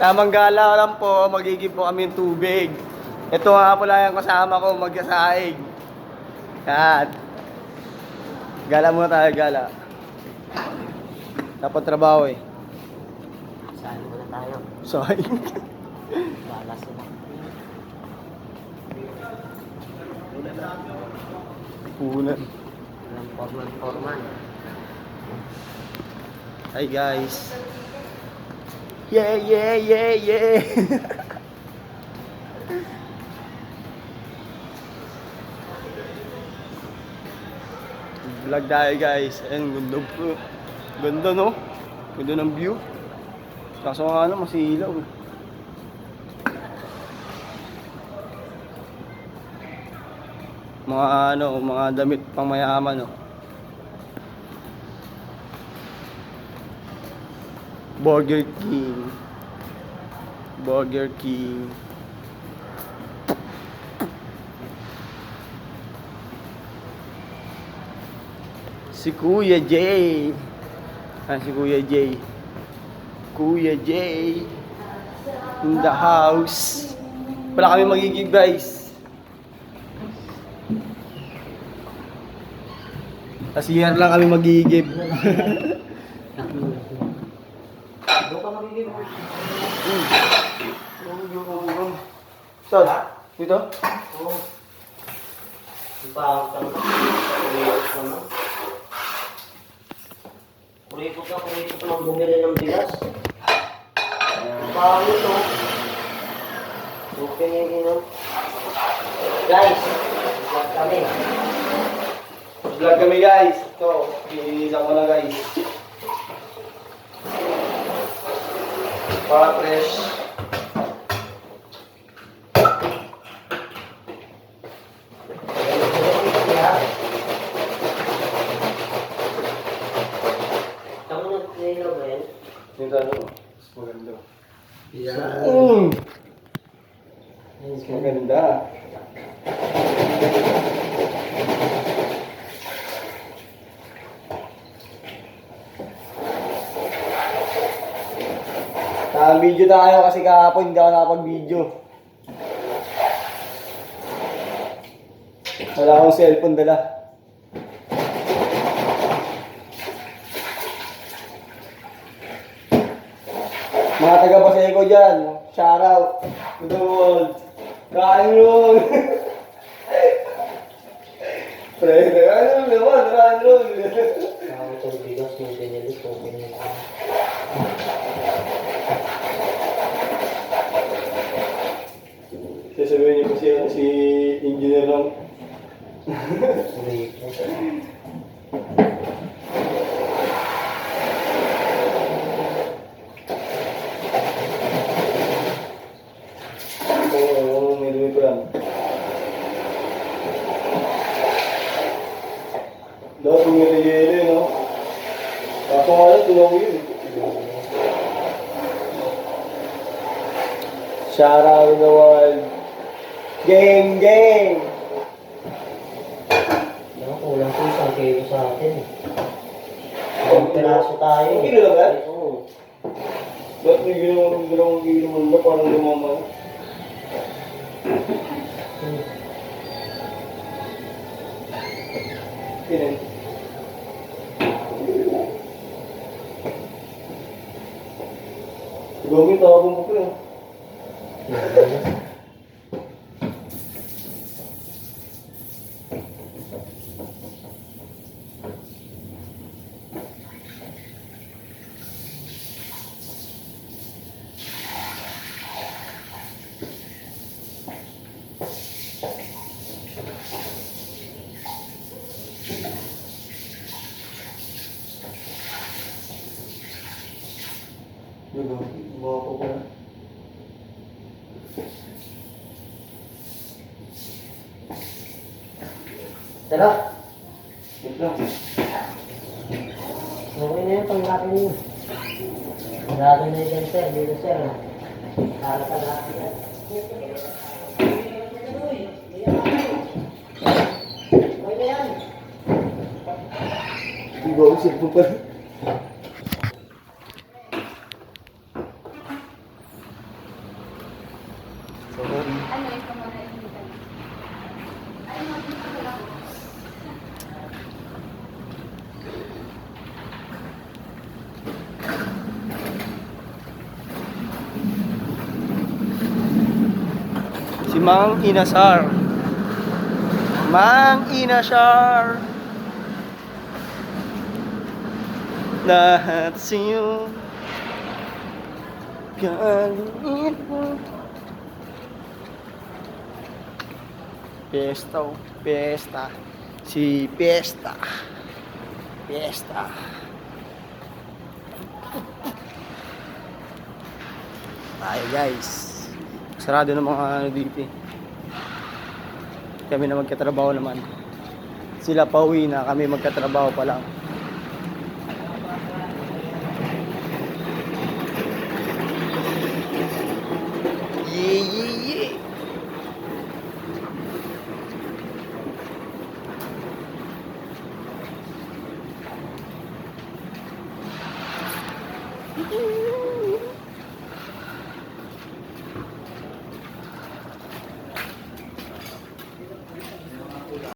Tamang gala lang po, magigib po kami ng tubig. Ito nga pala yung kasama ko, magkasaig. Yan. Gala muna tayo, gala. Dapat trabaho eh. Saan muna tayo? Sorry. Bala sila. Punan. Walang forman-forman. Hi guys. Yeah, yeah, yeah, yeah. Vlog tayo guys. Ayun, ganda po. Ganda no? Ganda ng view. Kaso nga ano, masilaw. Mga ano, mga damit pang mayaman no. Burger King. Burger King. Si Kuya Jay. Si Kuya Jay. Kuya Jay. In the house. Wala kami magiging guys. Kasi yan lang kami magigib. Doon ka magiging. Saan? Dito? Oo. Yung pangtang. Kuripot naman. Kuripot naman bumili ng bigas. Pangit to. Okay yun. Guys, vlog kami. Vlog kami guys. Ito, iniisan ko na guys. Para fresh. Kamu nag-trailer ba yan? Dito ano? Mas maganda. Yan. Mas maganda. Video tayo kasi kahapon hindi ako nakapag-video. Wala akong cellphone dala. Mga taga-Pasay ko dyan, shout out to the world. Kain yun. Pre, ano naman, ano. Ako itong bigas yung pinili ko. Sasabihin niyo kasi si engineer lang. Oo, may dumi ko yan. Dapat umirigili, no? Kaso nga lang, tunaw yun. Shout out to the world. Gang, gang! Kulang po isang kilo sa atin. Ang piraso tayo. Ang kilo lang ba? Oo. Ba't may ginawang kilo mo na parang lumama? Pinan. Gawin, tawagin ko po yun. Bawa ko pa. Tara. Wait lang. Okay na yun, panglakin yun. Marami na yun, sir. Dito, sir. Para sa lahat yan. Okay na yan. Iba ko cellphone pa. Sorry. Ano ito mo na initan? Ay, magpapagod ako. Si Mang Inasar. Mang Inasar. Lahat sa'yo galing mo. Fiesta, oh. Fiesta. Si Fiesta. Fiesta. Ay guys. Sarado ng mga ano dito. Kami na magkatrabaho naman. Sila pauwi na, kami magkatrabaho pa lang. Yeah, yeah, yeah.